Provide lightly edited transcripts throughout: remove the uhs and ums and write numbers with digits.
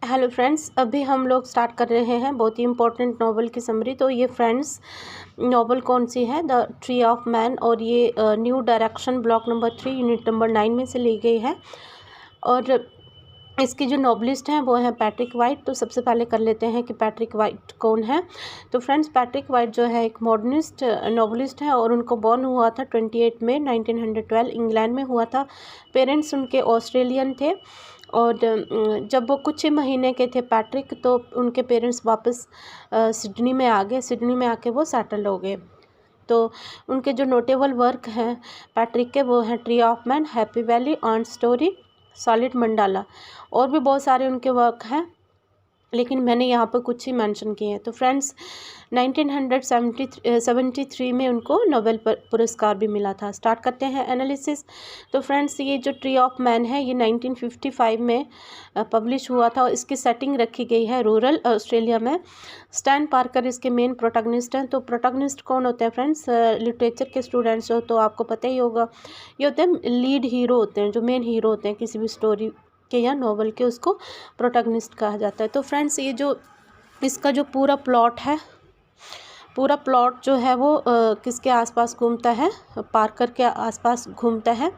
Hello friends, अभी हम लोग स्टार्ट कर रहे हैं बहुत ही इम्पोर्टेंट नॉवल की समरी। तो ये फ्रेंड्स नॉवल कौन सी है? द ट्री ऑफ मैन, और ये new direction block number 3 unit number 9 में से ली गई है। और इसकी जो नॉवलिस्ट हैं वो हैं पैट्रिक वाइट। तो सबसे पहले कर लेते हैं कि पैट्रिक वाइट कौन है। तो फ्रेंड्स, पैट्रिक वाइट जो है एक मॉडर्निस्ट नॉवलिस्ट है और उनको बॉर्न हुआ था 28 मई 1912 इंग्लैंड में हुआ था। पेरेंट्स उनके ऑस्ट्रेलियन थे और जब वो कुछ ही महीने के थे पैट्रिक, तो उनके पेरेंट्स वापस सिडनी में आ गए। सिडनी में आके वो सेटल हो गए। तो उनके जो नोटेबल वर्क हैं पैट्रिक के, वो हैं tree of man, happy valley, aunt story, solid mandala. और भी बहुत सारे उनके वर्क हैं, लेकिन मैंने यहाँ पर कुछ ही मेंशन किए हैं। तो फ्रेंड्स, 1973 में उनको नोबेल पुरस्कार भी मिला था। स्टार्ट करते हैं एनालिसिस। तो फ्रेंड्स, ये जो ट्री ऑफ मैन है ये 1955 में पब्लिश हुआ था और इसकी सेटिंग रखी गई है रूरल ऑस्ट्रेलिया में। स्टैन पार्कर इसके मेन प्रोटैगनिस्ट हैं। तो प्रोटैगनिस्ट कौन होते हैं फ्रेंड्स? लिटरेचर के स्टूडेंट्स हो तो आपको पता ही होगा, ये होते हैं लीड हीरो होते हैं, जो मेन हीरो होते हैं किसी भी स्टोरी के या नॉवल के, उसको प्रोटैगनिस्ट कहा जाता है। तो फ्रेंड्स, ये जो इसका जो पूरा प्लॉट है, पूरा प्लॉट जो है वो किसके आसपास घूमता है? पार्कर के आसपास घूमता है।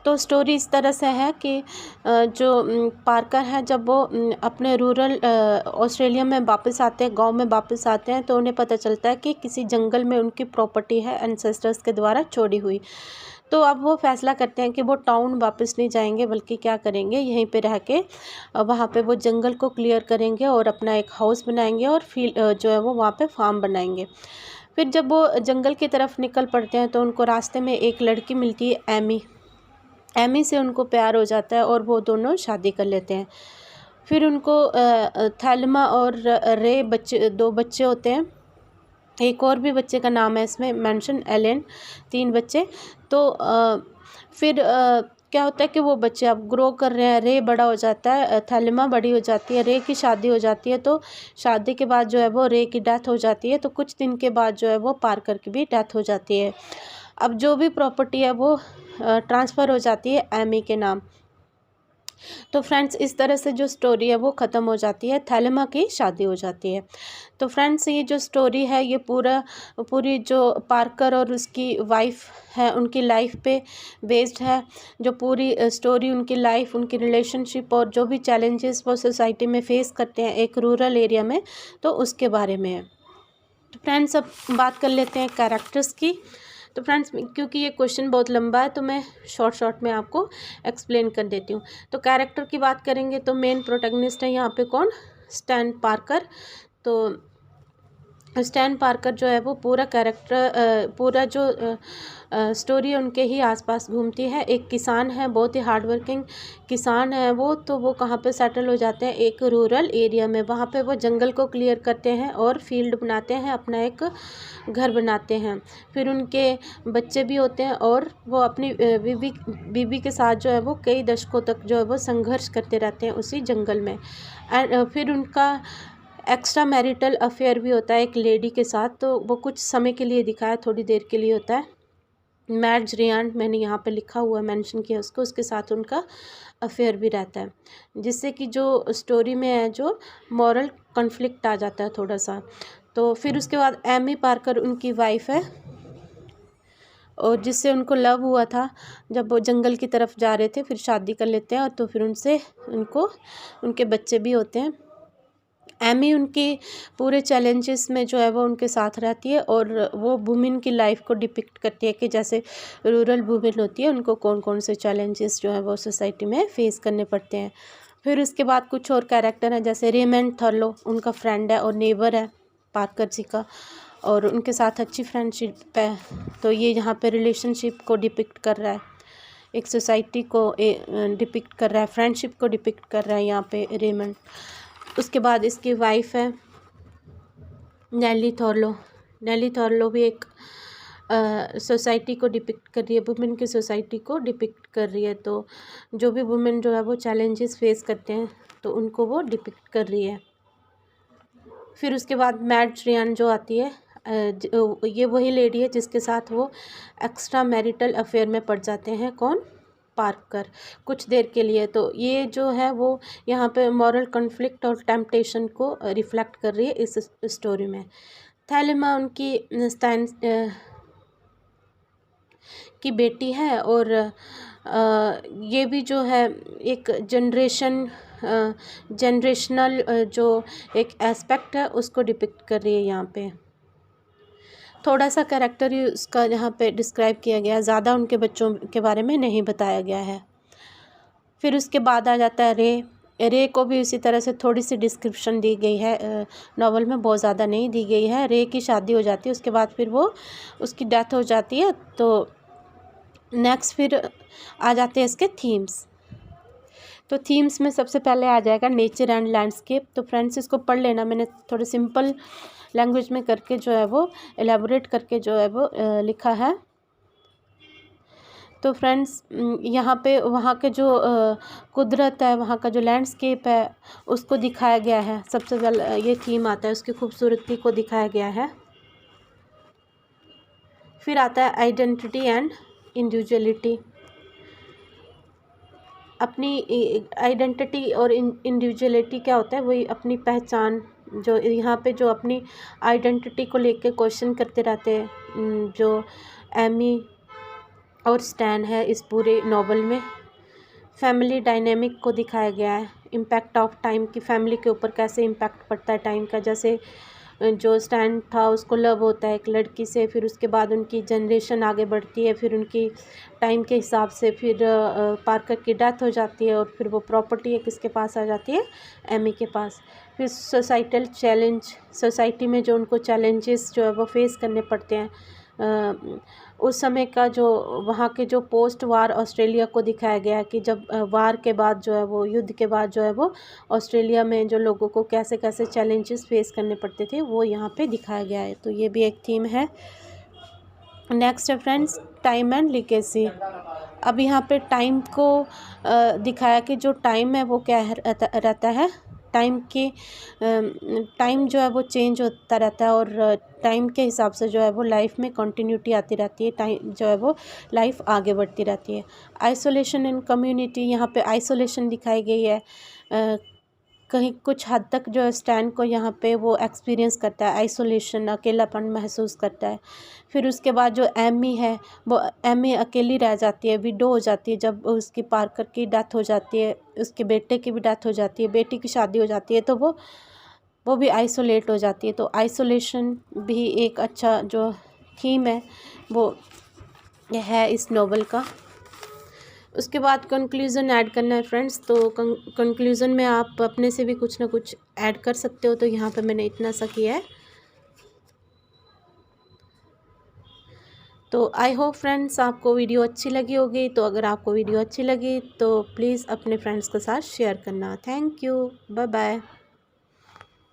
तो स्टोरी इस तरह से है कि जो पार्कर है, जब वो अपने रूरल ऑस्ट्रेलिया में वापस आते हैं, गांव में वापस आते हैं, तो उन्हें पता चलता है कि किसी जंगल में उनकी प्रॉपर्टी है एंसेस्टर्स के द्वारा चोरी हुई। तो अब वो फैसला करते हैं कि वो टाउन वापस नहीं जाएंगे, बल्कि क्या करेंगे, यहीं पे रह के वहाँ पे वो जंगल को क्लियर करेंगे और अपना एक हाउस बनाएंगे और फील्ड जो है वो वहाँ पे फार्म बनाएंगे। फिर जब वो जंगल की तरफ निकल पड़ते हैं तो उनको रास्ते में एक लड़की मिलती है, एमी। एमी से उनको प्यार हो जाता है और वो दोनों शादी कर लेते हैं। फिर उनको थैल्मा और रे दो बच्चे होते हैं। एक और भी बच्चे का नाम है इसमें मेंशन, एलेन। 3 बच्चे। तो फिर क्या होता है कि वो बच्चे अब ग्रो कर रहे हैं। रे बड़ा हो जाता है, थैल्मा बड़ी हो जाती है, रे की शादी हो जाती है। तो शादी के बाद जो है वो रे की डेथ हो जाती है। तो कुछ दिन के बाद जो है वो पार्कर की भी डेथ हो जाती है। अब जो भी प्रॉपर्टी है वो ट्रांसफ़र हो जाती है एमी के नाम। तो फ्रेंड्स, इस तरह से जो स्टोरी है वो ख़त्म हो जाती है, थैलेमा की शादी हो जाती है। तो फ्रेंड्स, ये जो स्टोरी है ये पूरी जो पार्कर और उसकी वाइफ है उनकी लाइफ पे बेस्ड है। जो पूरी स्टोरी उनकी लाइफ, उनकी रिलेशनशिप और जो भी चैलेंजेस वो सोसाइटी में फेस करते हैं एक रूरल एरिया में, तो उसके बारे में है। तो फ्रेंड्स, अब बात कर लेते हैं कैरेक्टर्स की। तो फ्रेंड्स, क्योंकि ये क्वेश्चन बहुत लंबा है तो मैं शॉर्ट में आपको एक्सप्लेन कर देती हूँ। तो कैरेक्टर की बात करेंगे तो मेन प्रोटैगनिस्ट है यहाँ पे कौन? Stand Parker. तो स्टैन पार्कर जो है वो पूरा जो स्टोरी है उनके ही आसपास घूमती है। एक किसान है, बहुत ही हार्डवर्किंग किसान है वो। तो वो कहाँ पे सेटल हो जाते हैं? एक रूरल एरिया में। वहाँ पे वो जंगल को क्लियर करते हैं और फील्ड बनाते हैं, अपना एक घर बनाते हैं। फिर उनके बच्चे भी होते हैं और वो अपनी बीवी के साथ जो है वो कई दशकों तक जो है वो संघर्ष करते रहते हैं उसी जंगल में। फिर उनका एक्स्ट्रा मैरिटल अफेयर भी होता है एक लेडी के साथ। तो वो कुछ समय के लिए दिखाया, थोड़ी देर के लिए होता है। मैड्ज रियान, मैंने यहाँ पे लिखा हुआ मेंशन किया उसको, उसके साथ उनका अफेयर भी रहता है, जिससे कि जो स्टोरी में है जो मॉरल कॉन्फ्लिक्ट आ जाता है थोड़ा सा। तो फिर उसके बाद एमी पार्कर उनकी वाइफ है और जिससे उनको लव हुआ था जब वो जंगल की तरफ जा रहे थे। फिर शादी कर लेते हैं और तो फिर उनसे उनके बच्चे भी होते हैं। एमी उनकी पूरे चैलेंजेस में जो है वो उनके साथ रहती है और वो वुमेन की लाइफ को डिपिक्ट करती है कि जैसे रूरल वुमेन होती है, उनको कौन कौन से चैलेंजेस जो है वो सोसाइटी में फेस करने पड़ते हैं। फिर उसके बाद कुछ और कैरेक्टर हैं, जैसे रेमंड थर्लो, उनका फ्रेंड है और नेबर है पार्कर जी का, और उनके साथ अच्छी फ्रेंडशिप है। तो ये यहाँ पे रिलेशनशिप को डिपिक्ट कर रहा है, एक सोसाइटी को डिपिक्ट कर रहा है, फ्रेंडशिप को डिपिक्ट कर रहा है यहाँ पे रेमंड। उसके बाद इसकी वाइफ है नेली थॉर्लो। नेली थॉर्लो भी एक सोसाइटी को डिपिक्ट कर रही है, वुमेन की सोसाइटी को डिपिक्ट कर रही है। तो जो भी वुमेन जो है वो चैलेंजेस फेस करते हैं तो उनको वो डिपिक्ट कर रही है। फिर उसके बाद मैड्ज रियान जो आती है, ये वही लेडी है जिसके साथ वो एक्स्ट्रा मैरिटल अफेयर में पड़ जाते हैं। कौन? पार्क कर कुछ देर के लिए। तो ये जो है वो यहाँ पे मॉरल कॉन्फ्लिक्ट और टेम्पटेशन को रिफ्लेक्ट कर रही है इस स्टोरी में। थैलेमा उनकी स्टैन की बेटी है और ये भी जो है एक जनरेशनल जो एक एस्पेक्ट है उसको डिपिक्ट कर रही है यहाँ पे। थोड़ा सा कैरेक्टर ही उसका यहाँ पे डिस्क्राइब किया गया है, ज़्यादा उनके बच्चों के बारे में नहीं बताया गया है। फिर उसके बाद आ जाता है रे को भी उसी तरह से थोड़ी सी डिस्क्रिप्शन दी गई है, नॉवल में बहुत ज़्यादा नहीं दी गई है। रे की शादी हो जाती है, उसके बाद फिर वो उसकी डेथ हो जाती है। तो नेक्स्ट फिर आ जाते हैं इसके थीम्स। तो थीम्स में सबसे पहले आ जाएगा नेचर एंड लैंडस्केप। तो फ्रेंड्स इसको पढ़ लेना, मैंने थोड़े सिंपल लैंग्वेज में करके जो है वो एलेबोरेट करके जो है वो लिखा है। तो फ्रेंड्स यहाँ पे वहाँ के जो कुदरत है, वहाँ का जो लैंडस्केप है उसको दिखाया गया है। सबसे पहले ये थीम आता है, उसकी खूबसूरती को दिखाया गया है। फिर आता है आइडेंटिटी एंड इंडिविजुअलिटी। अपनी आइडेंटिटी और इंडिविजुअलिटी क्या होता है, वही अपनी पहचान। जो यहाँ पे जो अपनी आइडेंटिटी को लेके क्वेश्चन करते रहते हैं जो एमी और स्टैन है इस पूरे नॉवल में। फैमिली डायनेमिक को दिखाया गया है, इम्पैक्ट ऑफ टाइम की फैमिली के ऊपर कैसे इम्पैक्ट पड़ता है टाइम का। जैसे जो स्टैन था उसको लव होता है एक लड़की से, फिर उसके बाद उनकी जनरेशन आगे बढ़ती है, फिर उनकी टाइम के हिसाब से फिर पार्कर की डेथ हो जाती है और फिर वो प्रॉपर्टी किसके पास आ जाती है, एमी के पास। फिर सोसाइटल चैलेंज, सोसाइटी में जो उनको चैलेंजेस जो है वो फेस करने पड़ते हैं। उस समय का जो वहाँ के जो पोस्ट वार ऑस्ट्रेलिया को दिखाया गया है कि जब वार के बाद जो है वो युद्ध के बाद जो है वो ऑस्ट्रेलिया में जो लोगों को कैसे कैसे चैलेंजेस फेस करने पड़ते थे वो यहाँ पे दिखाया गया है। तो ये भी एक थीम है। नेक्स्ट है फ्रेंड्स टाइम एंड लीगेसी। अब यहाँ पे टाइम को दिखाया कि जो टाइम है वो क्या रहता है। टाइम जो है वो चेंज होता रहता है और टाइम के हिसाब से जो है वो लाइफ में कंटिन्यूटी आती रहती है, टाइम जो है वो लाइफ आगे बढ़ती रहती है। आइसोलेशन इन कम्युनिटी, यहाँ पे आइसोलेशन दिखाई गई है। कहीं कुछ हद तक जो स्टैन को यहाँ पे वो एक्सपीरियंस करता है, आइसोलेशन, अकेलापन महसूस करता है। फिर उसके बाद जो एमी है वो एमी अकेली रह जाती है, विडो हो जाती है जब उसकी पार्कर की डेथ हो जाती है, उसके बेटे की भी डेथ हो जाती है, बेटी की शादी हो जाती है, तो वो भी आइसोलेट हो जाती है। तो आइसोलेशन भी एक अच्छा जो थीम है वो है इस नॉवल का। उसके बाद कंक्लूज़न ऐड करना है फ्रेंड्स। तो कंक्लूज़न में आप अपने से भी कुछ ना कुछ ऐड कर सकते हो। तो यहाँ पे मैंने इतना सा किया है। तो आई होप फ्रेंड्स आपको वीडियो अच्छी लगी होगी। तो अगर आपको वीडियो अच्छी लगी तो प्लीज़ अपने फ्रेंड्स के साथ शेयर करना। Thank you, bye bye.